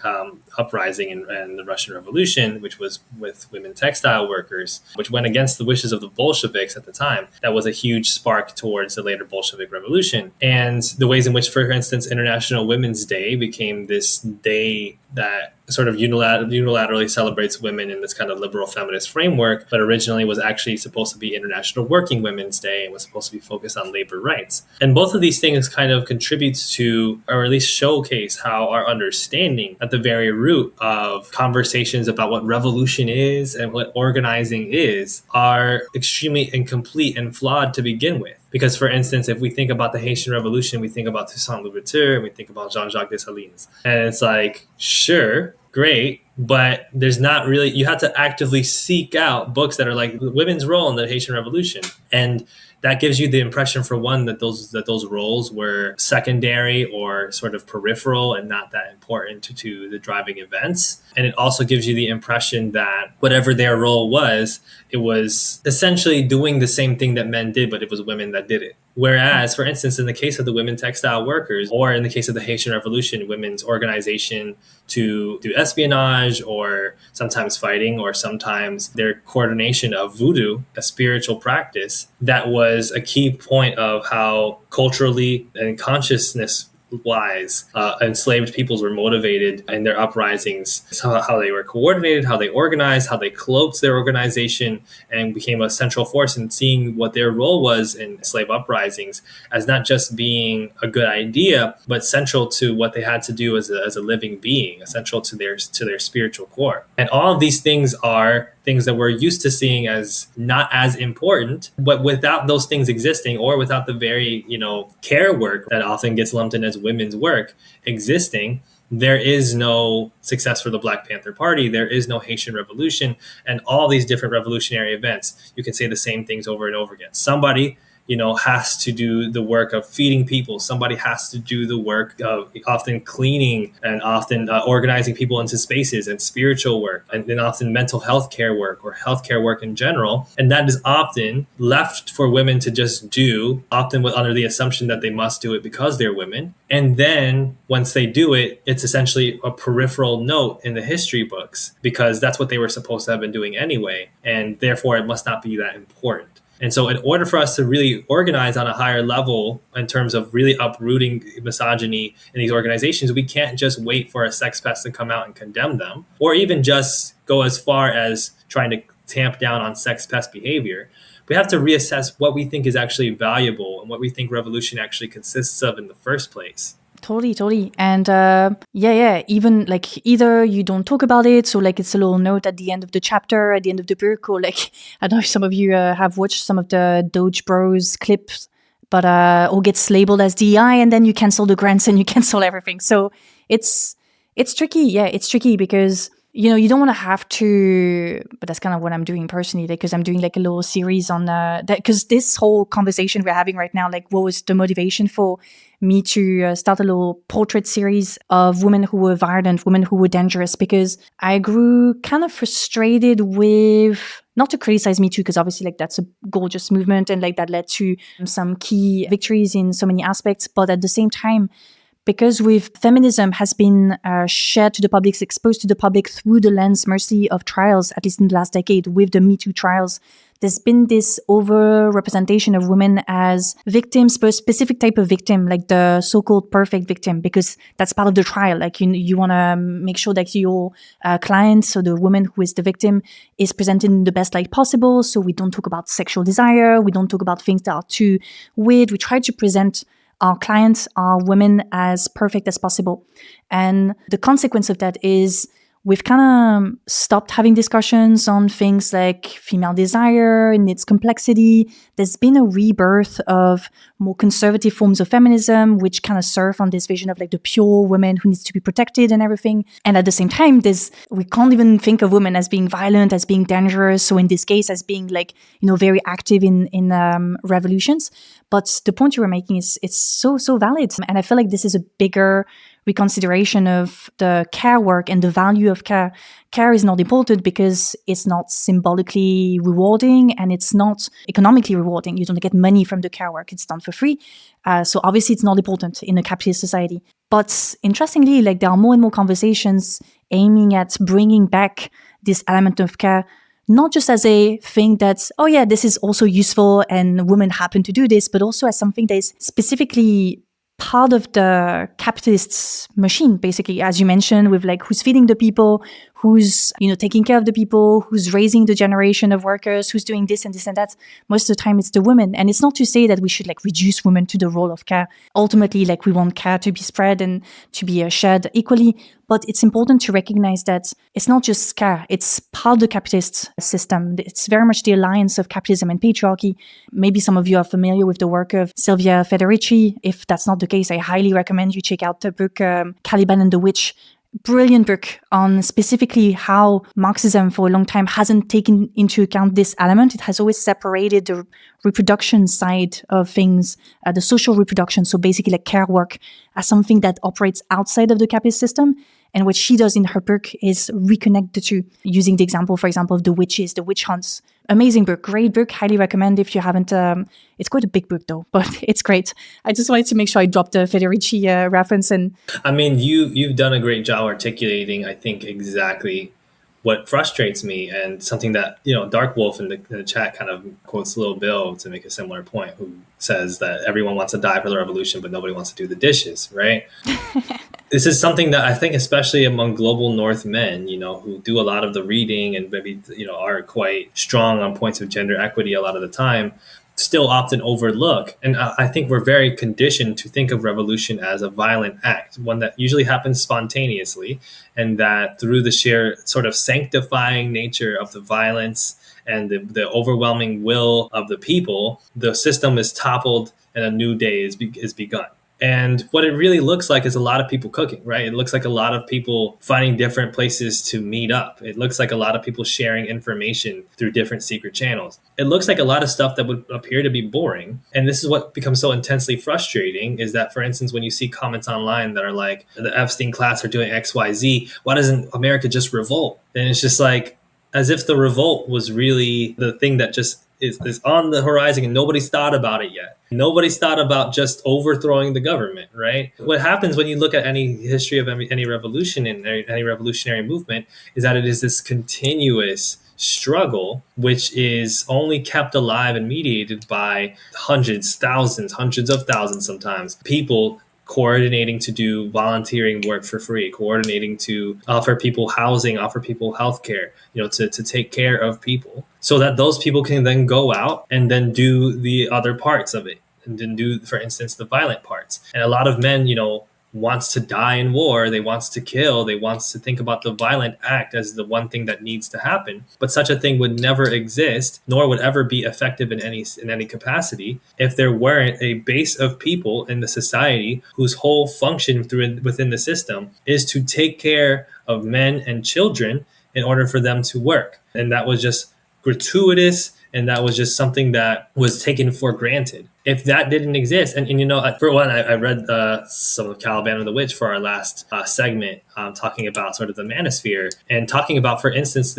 uprising and the Russian Revolution, which was with women textile workers, which went against the wishes of the Bolsheviks at the time. That was a huge spark towards the later Bolshevik Revolution. And the ways in which, for instance, International Women's Day became this day that sort of unilaterally celebrates women in this kind of liberal feminist framework, but originally was actually supposed to be International Working Women's Day and was supposed to be focused on labor rights. And both of these things kind of contributes to, or at least showcase, how our understanding at the very root of conversations about what revolution is and what organizing is are extremely incomplete and flawed to begin with. Because, for instance, if we think about the Haitian Revolution, we think about Toussaint Louverture, and we think about Jean-Jacques Dessalines. And it's like, sure, great, but there's not really, you have to actively seek out books that are like women's role in the Haitian Revolution. And that gives you the impression, for one, that those roles were secondary or sort of peripheral and not that important to the driving events. And it also gives you the impression that whatever their role was, it was essentially doing the same thing that men did, but it was women that did it. Whereas, for instance, in the case of the women textile workers, or in the case of the Haitian Revolution, women's organization to do espionage, or sometimes fighting, or sometimes their coordination of voodoo, a spiritual practice, that was a key point of how culturally and consciousness wise enslaved peoples were motivated in their uprisings, how they were coordinated, how they organized, how they cloaked their organization, and became a central force in seeing what their role was in slave uprisings as not just being a good idea, but central to what they had to do as a living being, essential to their spiritual core. And all of these things are things that we're used to seeing as not as important, but without those things existing, or without the very, care work that often gets lumped in as women's work existing, there is no success for the Black Panther Party. There is no Haitian Revolution, and all these different revolutionary events. You can say the same things over and over again. Somebody has to do the work of feeding people. Somebody has to do the work of often cleaning, and often organizing people into spaces, and spiritual work, and then often mental health care work, or healthcare work in general. And that is often left for women to just do, often under the assumption that they must do it because they're women. And then once they do it, it's essentially a peripheral note in the history books, because that's what they were supposed to have been doing anyway. And therefore, it must not be that important. And so in order for us to really organize on a higher level in terms of really uprooting misogyny in these organizations, we can't just wait for a sex pest to come out and condemn them, or even just go as far as trying to tamp down on sex pest behavior. we have to reassess what we think is actually valuable and what we think revolution actually consists of in the first place. Totally. And even like either you don't talk about it, so like it's a little note at the end of the chapter, at the end of the book, or like, I don't know if some of you have watched some of the Doge Bros clips, but or gets labeled as DEI, and then you cancel the grants and you cancel everything. So it's tricky. Yeah, it's tricky because you don't want to have to, but that's kind of what I'm doing personally, because I'm doing like a little series on that, because this whole conversation we're having right now, like what was the motivation for me to start a little portrait series of women who were violent, women who were dangerous, because I grew kind of frustrated with, not to criticize Me Too, because obviously like that's a gorgeous movement and like that led to some key victories in so many aspects, but at the same time, because with feminism has been shared to the public, exposed to the public through the lens mostly of trials, at least in the last decade with the Me Too trials, there's been this over-representation of women as victims, but a specific type of victim, like the so-called perfect victim, because that's part of the trial. Like you want to make sure that your client, so the woman who is the victim, is presented in the best light possible. So we don't talk about sexual desire. We don't talk about things that are too weird. We try to present our clients, our women, as perfect as possible. And the consequence of that is we've kind of stopped having discussions on things like female desire and its complexity. There's been a rebirth of more conservative forms of feminism, which kind of surf on this vision of like the pure woman who needs to be protected and everything. And at the same time, we can't even think of women as being violent, as being dangerous. So in this case, as being like, very active in revolutions. But the point you were making is it's so valid. And I feel like this is a bigger reconsideration of the care work and the value of care. Care is not important because it's not symbolically rewarding and it's not economically rewarding. You don't get money from the care work. It's done for free. So obviously it's not important in a capitalist society. But interestingly, like there are more and more conversations aiming at bringing back this element of care, not just as a thing that's, oh yeah, this is also useful and women happen to do this, but also as something that is specifically part of the capitalist machine, basically, as you mentioned, with like who's feeding the people, who's, taking care of the people, who's raising the generation of workers, who's doing this and this and that. Most of the time it's the women. And it's not to say that we should like reduce women to the role of care. Ultimately, like we want care to be spread and to be shared equally. But it's important to recognize that it's not just care, it's part of the capitalist system. It's very much the alliance of capitalism and patriarchy. Maybe some of you are familiar with the work of Silvia Federici. If that's not the case, I highly recommend you check out the book Caliban and the Witch. Brilliant book on specifically how Marxism for a long time hasn't taken into account this element. It has always separated the reproduction side of things, the social reproduction, so basically like care work, as something that operates outside of the capitalist system. And what she does in her book is reconnect the two, using the example, for example, of the witches, the witch hunts. Amazing book, great book, highly recommend if you haven't. It's quite a big book though, but it's great. I just wanted to make sure I dropped the Federici reference. And I mean, you've done a great job articulating, I think, exactly what frustrates me, and something that, Dark Wolf in the chat kind of quotes Lil Bill to make a similar point, who says that everyone wants to die for the revolution, but nobody wants to do the dishes, right? This is something that I think, especially among global North men, who do a lot of the reading and maybe, are quite strong on points of gender equity a lot of the time, still often overlook. And I think we're very conditioned to think of revolution as a violent act, one that usually happens spontaneously, and that through the sheer sort of sanctifying nature of the violence and the overwhelming will of the people, the system is toppled and a new day is begun. And what it really looks like is a lot of people cooking, right? It looks like a lot of people finding different places to meet up. It looks like a lot of people sharing information through different secret channels. It looks like a lot of stuff that would appear to be boring. And this is what becomes so intensely frustrating, is that, for instance, when you see comments online that are like, the Epstein class are doing XYZ, why doesn't America just revolt? And it's just like, as if the revolt was really the thing that just is on the horizon and nobody's thought about it yet. Nobody's thought about just overthrowing the government, right? What happens when you look at any history of any revolution and any revolutionary movement is that it is this continuous struggle, which is only kept alive and mediated by hundreds of thousands sometimes, people coordinating to do volunteering work for free, coordinating to offer people housing, offer people healthcare, to take care of people so that those people can then go out and then do the other parts of it and then do, for instance, the violent parts. And a lot of men, wants to die in war, they wants to kill, they wants to think about the violent act as the one thing that needs to happen. But such a thing would never exist, nor would ever be effective in any capacity, if there weren't a base of people in the society whose whole function within the system is to take care of men and children in order for them to work. And that was just gratuitous, and that was just something that was taken for granted. If that didn't exist, and for one, I read some of Caliban and the Witch for our last segment, talking about sort of the manosphere and talking about, for instance,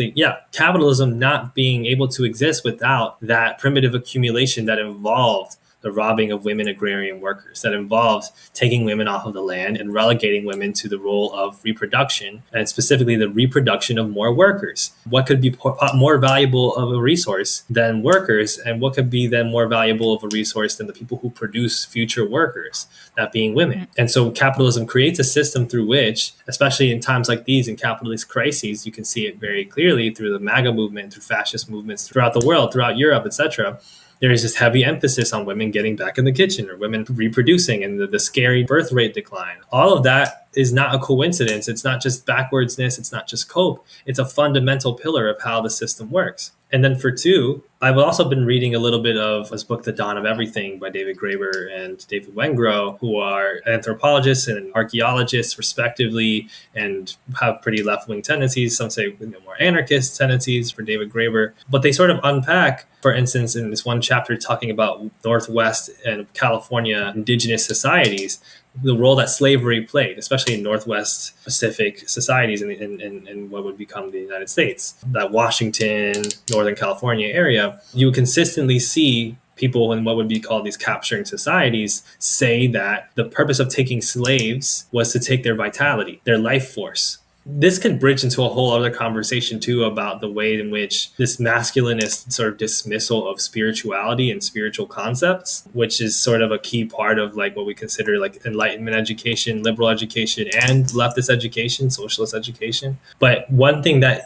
capitalism not being able to exist without that primitive accumulation that involved the robbing of women agrarian workers, that involved taking women off of the land and relegating women to the role of reproduction, and specifically the reproduction of more workers. What could be more valuable of a resource than workers, and what could be then more valuable of a resource than the people who produce future workers, that being women? And so capitalism creates a system through which, especially in times like these, in capitalist crises, you can see it very clearly through the MAGA movement, through fascist movements throughout the world, throughout Europe, etc. There is this heavy emphasis on women getting back in the kitchen, or women reproducing, and the scary birth rate decline. All of that is not a coincidence. It's not just backwardsness. It's not just cope. It's a fundamental pillar of how the system works. And then for two, I've also been reading a little bit of this book, The Dawn of Everything by David Graeber and David Wengrow, who are anthropologists and archaeologists respectively, and have pretty left-wing tendencies. Some say more anarchist tendencies for David Graeber. But they sort of unpack, for instance, in this one chapter talking about Northwest and California indigenous societies, the role that slavery played, especially in Northwest Pacific societies in what would become the United States. That Washington, Northern California area, you would consistently see people in what would be called these capturing societies say that the purpose of taking slaves was to take their vitality, their life force. This can bridge into a whole other conversation too about the way in which this masculinist sort of dismissal of spirituality and spiritual concepts, which is sort of a key part of like what we consider like Enlightenment education, liberal education, and leftist education, socialist education. But one thing that,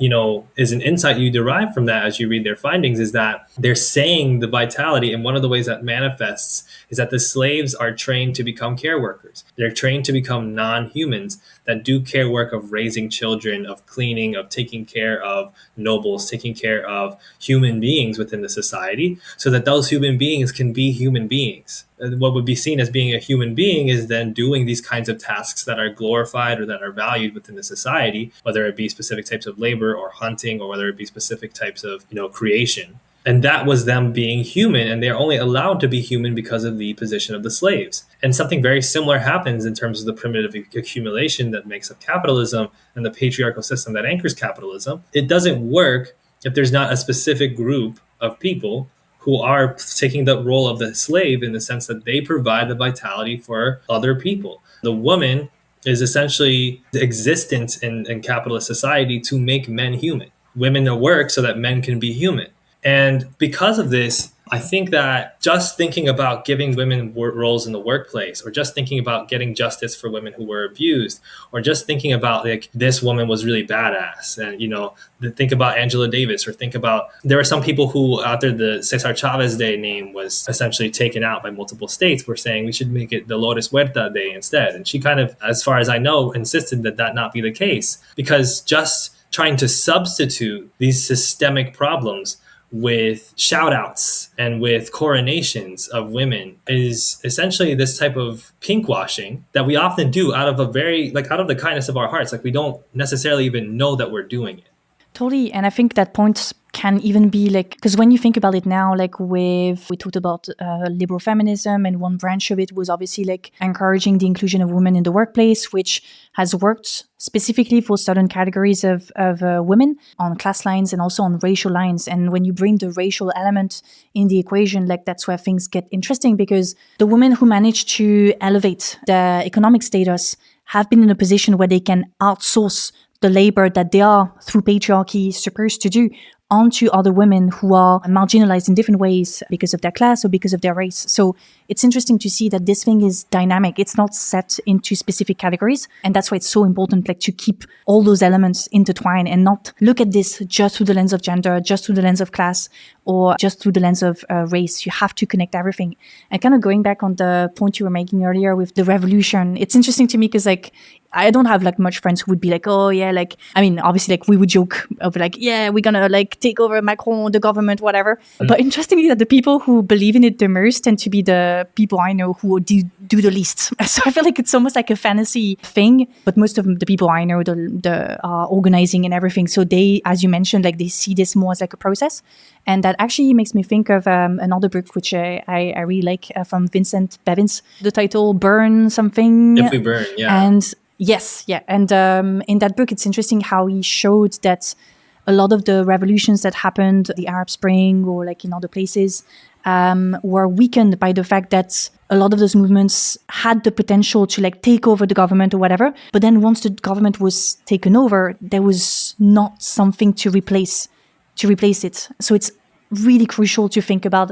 is an insight you derive from that as you read their findings is that they're saying the vitality, and one of the ways that manifests is that the slaves are trained to become care workers. They're trained to become non-humans that do care work of raising children, of cleaning, of taking care of nobles, taking care of human beings within the society, so that those human beings can be human beings. What would be seen as being a human being is then doing these kinds of tasks that are glorified or that are valued within the society, whether it be specific types of labor or hunting, or whether it be specific types of, creation. And that was them being human, and they're only allowed to be human because of the position of the slaves. And something very similar happens in terms of the primitive accumulation that makes up capitalism and the patriarchal system that anchors capitalism. It doesn't work if there's not a specific group of people who are taking the role of the slave in the sense that they provide the vitality for other people. The woman is essentially the existence in capitalist society to make men human. Women work so that men can be human. And because of this, I think that just thinking about giving women roles in the workplace, or just thinking about getting justice for women who were abused, or just thinking about like this woman was really badass, and think about Angela Davis, or think about there were some people who after the Cesar Chavez Day name was essentially taken out by multiple states were saying we should make it Dolores Huerta Day instead. And she kind of, as far as I know, insisted that not be the case, because just trying to substitute these systemic problems with shout outs and with coronations of women is essentially this type of pinkwashing that we often do out of out of the kindness of our hearts. Like we don't necessarily even know that we're doing it. Totally. And I think that point can even be like, because when you think about it now, like we talked about liberal feminism, and one branch of it was obviously like encouraging the inclusion of women in the workplace, which has worked specifically for certain categories of women on class lines and also on racial lines. And when you bring the racial element in the equation, like that's where things get interesting, because the women who manage to elevate their economic status have been in a position where they can outsource the labor that they are, through patriarchy, supposed to do onto other women who are marginalized in different ways because of their class or because of their race. So it's interesting to see that this thing is dynamic. It's not set into specific categories. And that's why it's so important, like, to keep all those elements intertwined and not look at this just through the lens of gender, just through the lens of class, or just through the lens of race. You have to connect everything. And kind of going back on the point you were making earlier with the revolution, it's interesting to me because, like, I don't have like much friends who would be like, oh yeah, like, I mean, obviously, like, we would joke of like, yeah, we're gonna like take over Macron, the government, whatever. But interestingly, that the people who believe in it the most tend to be the people I know who do the least. So I feel like it's almost like a fantasy thing. But most of the people I know, the are organizing and everything. So they, as you mentioned, like, they see this more as like a process. And that actually makes me think of another book, which I really like, from Vincent Bevins, the title Burn Something. If We Burn, yeah. And yes, yeah. And in that book, it's interesting how he showed that a lot of the revolutions that happened, the Arab Spring or like in other places, were weakened by the fact that a lot of those movements had the potential to like take over the government or whatever. But then once the government was taken over, there was not something to replace it. So it's really crucial to think about,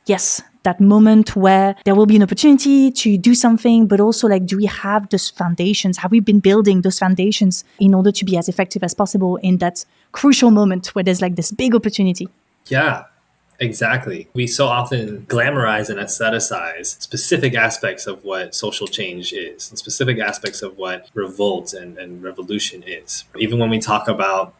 yes, that moment where there will be an opportunity to do something, but also like, do we have those foundations? Have we been building those foundations in order to be as effective as possible in that crucial moment where there's like this big opportunity? Yeah, exactly. We so often glamorize and aestheticize specific aspects of what social change is and specific aspects of what revolt and revolution is. Even when we talk about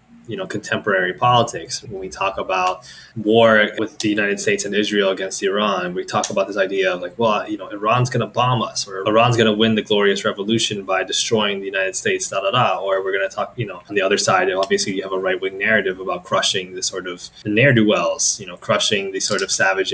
contemporary politics, when we talk about war with the United States and Israel against Iran, we talk about this idea of like, well, Iran's going to bomb us, or Iran's going to win the glorious revolution by destroying the United States, or we're going to talk, on the other side, obviously you have a right-wing narrative about crushing the sort of ne'er-do-wells, crushing the sort of savage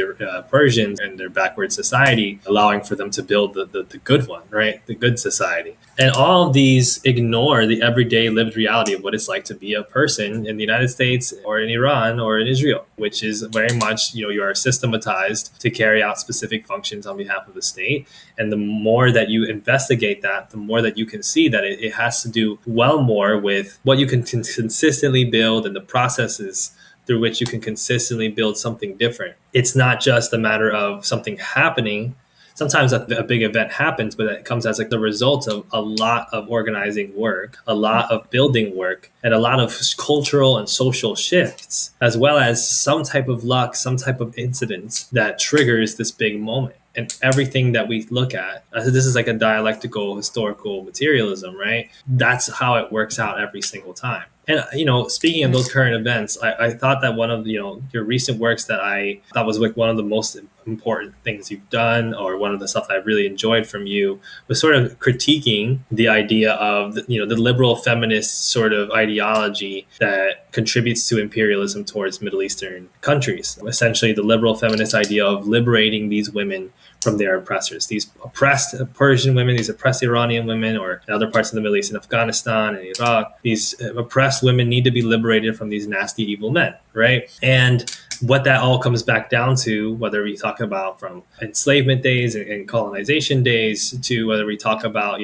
Persians and their backward society, allowing for them to build the good one, right? The good society. And all of these ignore the everyday lived reality of what it's like to be a person in the United States or in Iran or in Israel, which is very much, you are systematized to carry out specific functions on behalf of the state. And the more that you investigate that, the more that you can see that it has to do well more with what you can consistently build and the processes through which you can consistently build something different. It's not just a matter of something happening. Sometimes a big event happens, but it comes as like the result of a lot of organizing work, a lot of building work, and a lot of cultural and social shifts, as well as some type of luck, some type of incident that triggers this big moment. And everything that we look at, this is like a dialectical historical materialism, right? That's how it works out every single time. And, speaking of those current events, I thought that one of, your recent works that I thought was like one of the most important things you've done, or one of the stuff that I really enjoyed from you, was sort of critiquing the idea of, the liberal feminist sort of ideology that contributes to imperialism towards Middle Eastern countries. Essentially, the liberal feminist idea of liberating these women from their oppressors, these oppressed Persian women, these oppressed Iranian women, or in other parts of the Middle East, in Afghanistan and Iraq, these oppressed women need to be liberated from these nasty, evil men, right? And what that all comes back down to, whether we talk about from enslavement days and colonization days, to whether we talk about,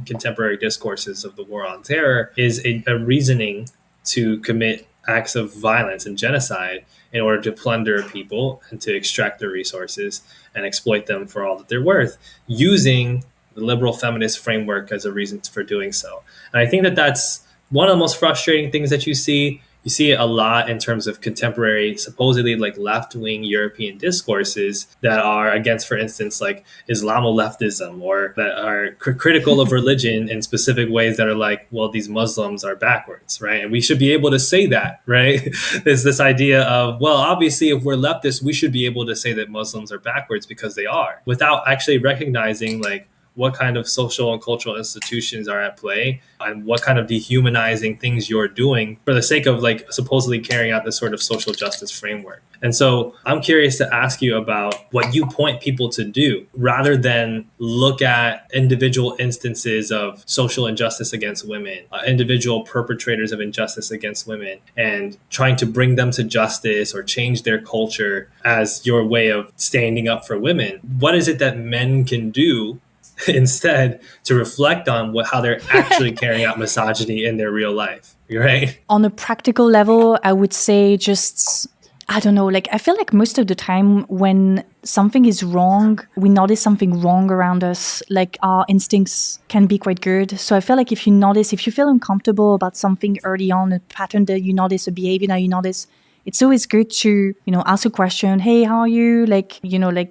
contemporary discourses of the war on terror, is a reasoning to commit acts of violence and genocide in order to plunder people and to extract their resources and exploit them for all that they're worth, using the liberal feminist framework as a reason for doing so. And I think that that's one of the most frustrating things that you see. You see it a lot in terms of contemporary, supposedly like left-wing European discourses that are against, for instance, like Islamo-leftism, or that are critical of religion in specific ways that are like, well, these Muslims are backwards, right? And we should be able to say that, right? There's this idea of, well, obviously, if we're leftists, we should be able to say that Muslims are backwards because they are, without actually recognizing like what kind of social and cultural institutions are at play and what kind of dehumanizing things you're doing for the sake of like supposedly carrying out this sort of social justice framework. And so I'm curious to ask you about what you point people to do, rather than look at individual instances of social injustice against women, individual perpetrators of injustice against women, and trying to bring them to justice or change their culture as your way of standing up for women. What is it that men can do instead to reflect on how they're actually carrying out misogyny in their real life, right? On a practical level, I would say just, I don't know, like I feel like most of the time when something is wrong, we notice something wrong around us, like our instincts can be quite good. So I feel like if you feel uncomfortable about something early on, a pattern that you notice, a behavior that you notice, it's always good to, ask a question. Hey, how are you? Like,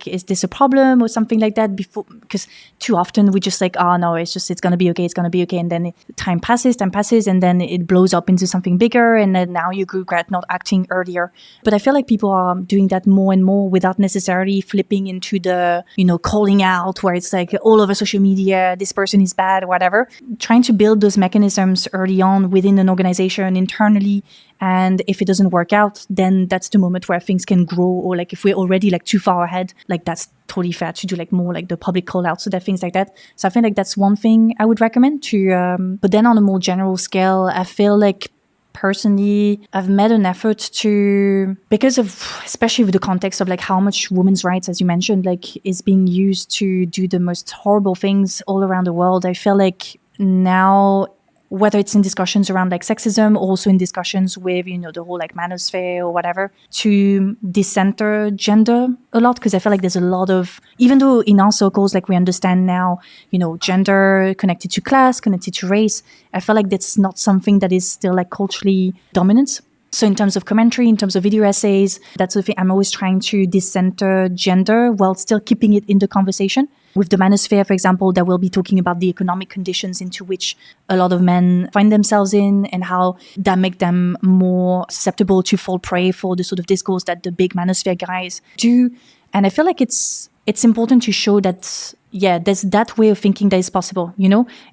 is this a problem or something like that before? Because too often we just like, oh no, it's going to be okay. It's going to be okay. And then time passes, and then it blows up into something bigger. And then now you regret not acting earlier. But I feel like people are doing that more and more without necessarily flipping into the, calling out where it's like all over social media, this person is bad or whatever. Trying to build those mechanisms early on within an organization internally. And if it doesn't work out, then that's the moment where things can grow. Or like if we're already like too far ahead, like that's totally fair to do like more like the public call out, so that things like that. So I feel like that's one thing I would recommend to, but then on a more general scale, I feel like personally, I've made an effort to, because of, especially with the context of like how much women's rights, as you mentioned, like is being used to do the most horrible things all around the world. I feel like now, whether it's in discussions around like sexism, also in discussions with, the whole like manosphere or whatever, to decenter gender a lot. Because I feel like there's a lot of, even though in our circles, like we understand now, gender connected to class, connected to race, I feel like that's not something that is still like culturally dominant. So in terms of commentary, in terms of video essays, that's the thing. I'm always trying to decenter gender while still keeping it in the conversation. With the manosphere, for example, that will be talking about the economic conditions into which a lot of men find themselves in and how that make them more susceptible to fall prey for the sort of discourse that the big manosphere guys do. And I feel like it's important to show that, yeah, there's that way of thinking that is possible,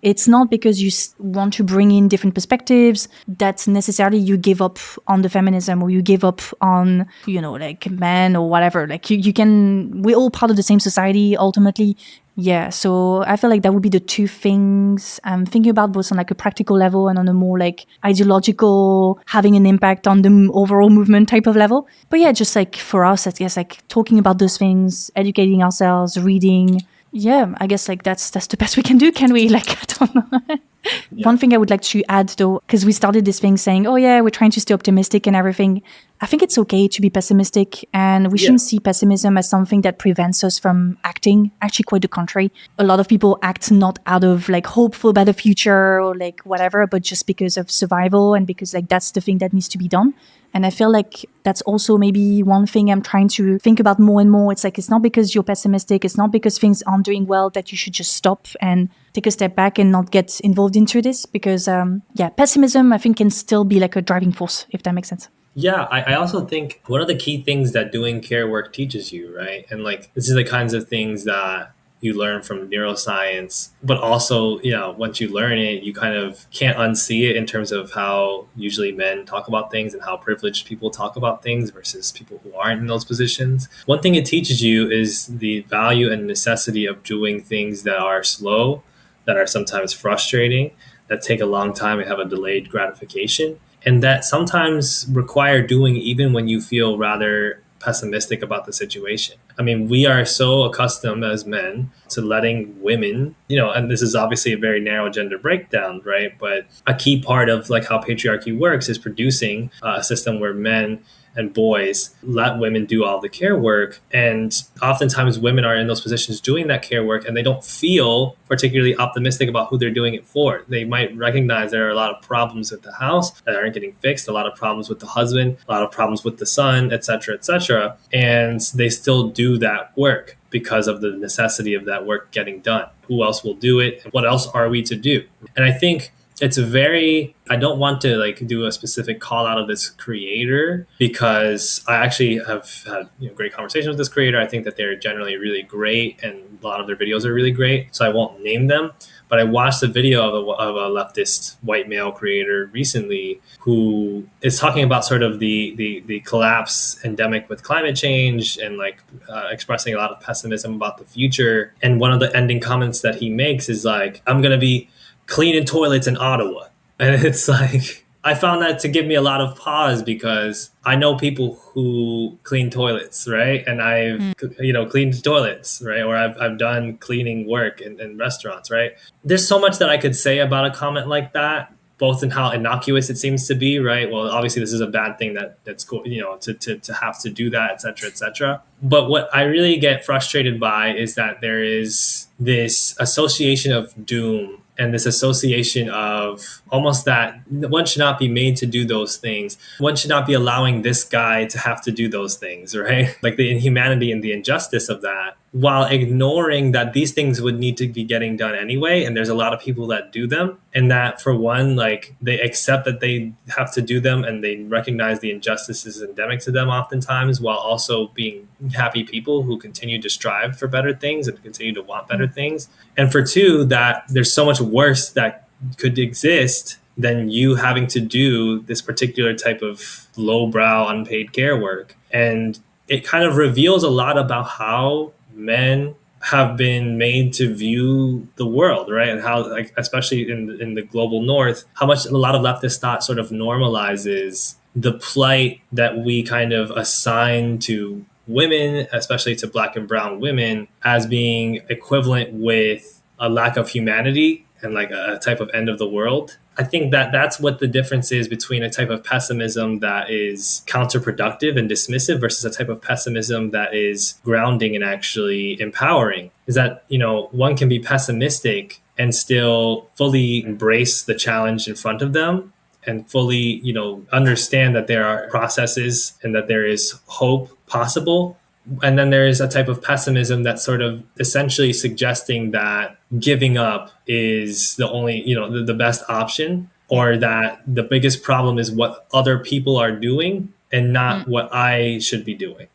It's not because you want to bring in different perspectives that necessarily you give up on the feminism or you give up on, like men or whatever. Like we're all part of the same society ultimately. Yeah, so I feel like that would be the two things I'm thinking about, both on like a practical level and on a more like ideological, having an impact on the overall movement type of level. But yeah, just like for us, I guess like talking about those things, educating ourselves, reading. Yeah, I guess like that's the best we can do, can we? Like, I don't know. Yeah. One thing I would like to add though, because we started this thing saying, oh yeah, we're trying to stay optimistic and everything. I think it's okay to be pessimistic, and we shouldn't see pessimism as something that prevents us from acting. Actually, quite the contrary. A lot of people act not out of like hope for a better future or like whatever, but just because of survival and because like that's the thing that needs to be done. And I feel like that's also maybe one thing I'm trying to think about more and more. It's like, it's not because you're pessimistic, it's not because things aren't doing well that you should just stop and take a step back and not get involved into this. Because, pessimism, I think, can still be like a driving force, if that makes sense. Yeah, I also think one of the key things that doing care work teaches you, right? And like, this is the kinds of things that you learn from neuroscience, but also, once you learn it, you kind of can't unsee it in terms of how usually men talk about things and how privileged people talk about things versus people who aren't in those positions. One thing it teaches you is the value and necessity of doing things that are slow, that are sometimes frustrating, that take a long time and have a delayed gratification, and that sometimes require doing even when you feel rather pessimistic about the situation. I mean, we are so accustomed as men to letting women, and this is obviously a very narrow gender breakdown, right? But a key part of like how patriarchy works is producing a system where men and boys let women do all the care work. And oftentimes women are in those positions doing that care work and they don't feel particularly optimistic about who they're doing it for. They might recognize there are a lot of problems with the house that aren't getting fixed, a lot of problems with the husband, a lot of problems with the son, et cetera, et cetera. And they still do that work because of the necessity of that work getting done. Who else will do it? What else are we to do? And I think it's I don't want to like do a specific call out of this creator because I actually have had great conversations with this creator. I think that they're generally really great and a lot of their videos are really great. So I won't name them, but I watched a video of a leftist white male creator recently who is talking about sort of the collapse endemic with climate change and like expressing a lot of pessimism about the future. And one of the ending comments that he makes is like, I'm going to be cleaning toilets in Ottawa. And it's like, I found that to give me a lot of pause because I know people who clean toilets, right? And I've, cleaned toilets, right? Or I've done cleaning work in restaurants, right? There's so much that I could say about a comment like that, both in how innocuous it seems to be, right? Well, obviously this is a bad thing that's cool, to have to do that, et cetera, et cetera. But what I really get frustrated by is that there is this association of doom and this association of almost that one should not be made to do those things. One should not be allowing this guy to have to do those things, right? Like the inhumanity and the injustice of that, while ignoring that these things would need to be getting done anyway. And there's a lot of people that do them. And that for one, like they accept that they have to do them and they recognize the injustices endemic to them oftentimes, while also being happy people who continue to strive for better things and continue to want better things. And for two, that there's so much worse that could exist than you having to do this particular type of lowbrow unpaid care work. And it kind of reveals a lot about how men have been made to view the world, right? And how, like, especially in the global north, how much a lot of leftist thought sort of normalizes the plight that we kind of assign to women, especially to Black and brown women, as being equivalent with a lack of humanity and like a type of end of the world. I think that that's what the difference is between a type of pessimism that is counterproductive and dismissive versus a type of pessimism that is grounding and actually empowering. Is that, one can be pessimistic and still fully embrace the challenge in front of them and fully, understand that there are processes and that there is hope possible. And then there is a type of pessimism that's sort of essentially suggesting that giving up is the only, the best option, or that the biggest problem is what other people are doing and not what I should be doing.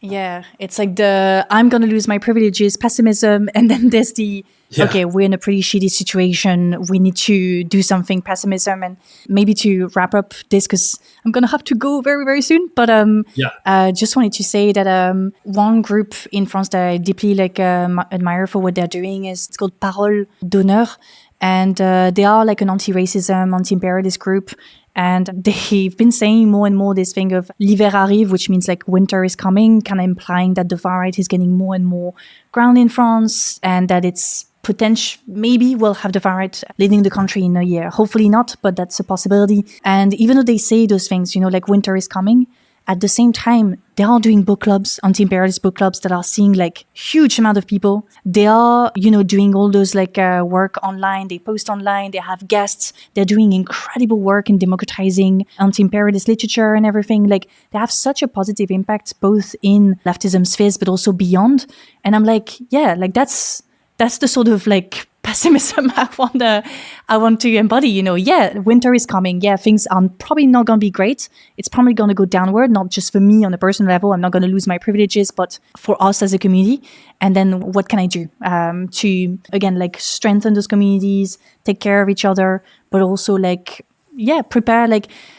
Yeah, it's like the I'm going to lose my privileges pessimism. And then there's the, okay, we're in a pretty shitty situation. We need to do something pessimism. And maybe to wrap up this, because I'm going to have to go very, very soon. But just wanted to say that one group in France that I deeply admire for what they're doing is, it's called Parole d'honneur. And they are like an anti-racism, anti-imperialist group. And they've been saying more and more this thing of l'hiver arrive, which means like winter is coming, kind of implying that the far right is getting more and more ground in France, and that it's potential, maybe we'll have the far right leading the country in a year. Hopefully not, but that's a possibility. And even though they say those things, like winter is coming, at the same time, they are doing book clubs, anti-imperialist book clubs that are seeing like huge amount of people. They are, doing all those work online. They post online. They have guests. They're doing incredible work in democratizing anti-imperialist literature and everything. Like they have such a positive impact both in leftism spheres, but also beyond. And I'm like, yeah, like that's the sort of like pessimism I want to embody. Yeah, winter is coming. Yeah, things are probably not going to be great. It's probably going to go downward, not just for me on a personal level. I'm not going to lose my privileges, but for us as a community. And then what can I do to, again, strengthen those communities, take care of each other, but also prepare,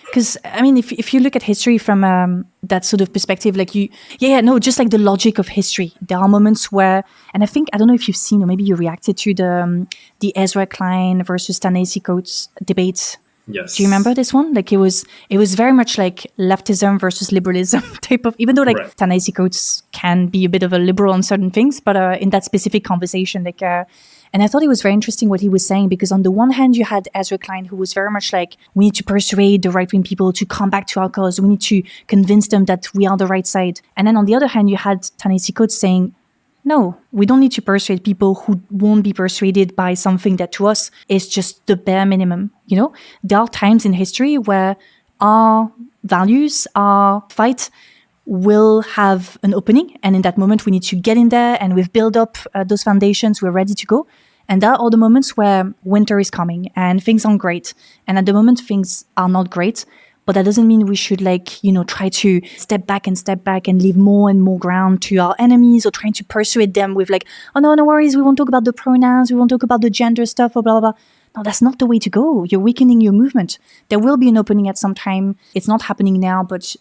because I mean, if you look at history from that sort of perspective, just like the logic of history, there are moments where, and I don't know if you've seen or maybe you reacted to the Ezra Klein versus Ta-Nehisi Coates debate. Yes. Do you remember this one? It was very much like leftism versus liberalism type of, even though Right. Ta-Nehisi Coates can be a bit of a liberal on certain things, but in that specific conversation, and I thought it was very interesting what he was saying, because on the one hand, you had Ezra Klein, who was very much like, we need to persuade the right-wing people to come back to our cause. We need to convince them that we are the right side. And then on the other hand, you had Ta-Nehisi Coates saying, no, we don't need to persuade people who won't be persuaded by something that to us is just the bare minimum. There are times in history where our values, our fight will have an opening. And in that moment, we need to get in there, and we've built up those foundations. We're ready to go. And there are the moments where winter is coming and things aren't great. And at the moment, things are not great. But that doesn't mean we should try to step back and leave more and more ground to our enemies, or trying to persuade them with oh, no worries, we won't talk about the pronouns, we won't talk about the gender stuff, or blah, blah, blah. No, that's not the way to go. You're weakening your movement. There will be an opening at some time. It's not happening now, but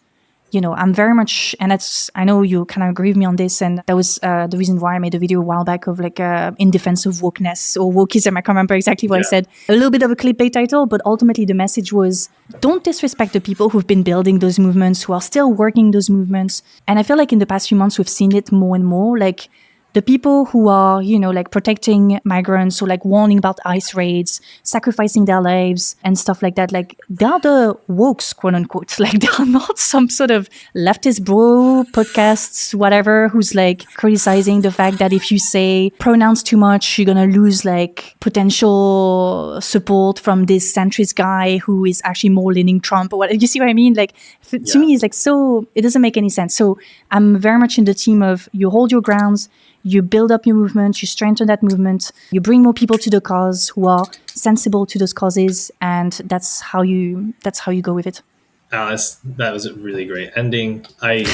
I'm very much, and I know you kind of agree with me on this, and that was the reason why I made a video a while back of like in defense of wokeness or wokeism. I can't remember exactly what I said. A little bit of a clickbait title, but ultimately the message was, don't disrespect the people who've been building those movements, who are still working those movements. And I feel like in the past few months, we've seen it more and more. Like, the people who are, like protecting migrants or like warning about ICE raids, sacrificing their lives and stuff like that, like they're the wokes, quote unquote. Like they're not some sort of leftist bro podcasts, whatever, who's like criticizing the fact that if you say pronouns too much, you're going to lose like potential support from this centrist guy who is actually more leaning Trump or what. You see what I mean? Like to me, it's like, so it doesn't make any sense. So I'm very much in the team of you hold your grounds, you build up your movement, you strengthen that movement, you bring more people to the cause who are sensible to those causes, and that's how you go with it. Alice, that was a really great ending. I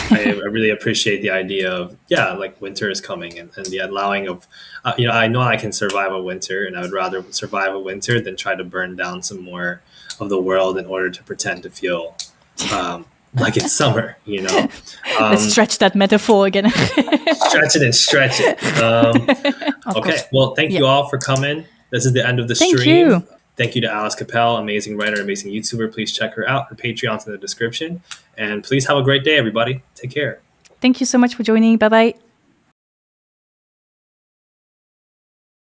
really appreciate the idea of, like winter is coming and the allowing of, I know I can survive a winter, and I would rather survive a winter than try to burn down some more of the world in order to pretend to feel like it's summer, Let's stretch that metaphor again. Stretch it and stretch it. Okay, well, thank you all for coming. This is the end of the stream. Thank you. Thank you to Alice Capel, amazing writer, amazing YouTuber. Please check her out. Her Patreon's in the description. And please have a great day, everybody. Take care. Thank you so much for joining. Bye-bye.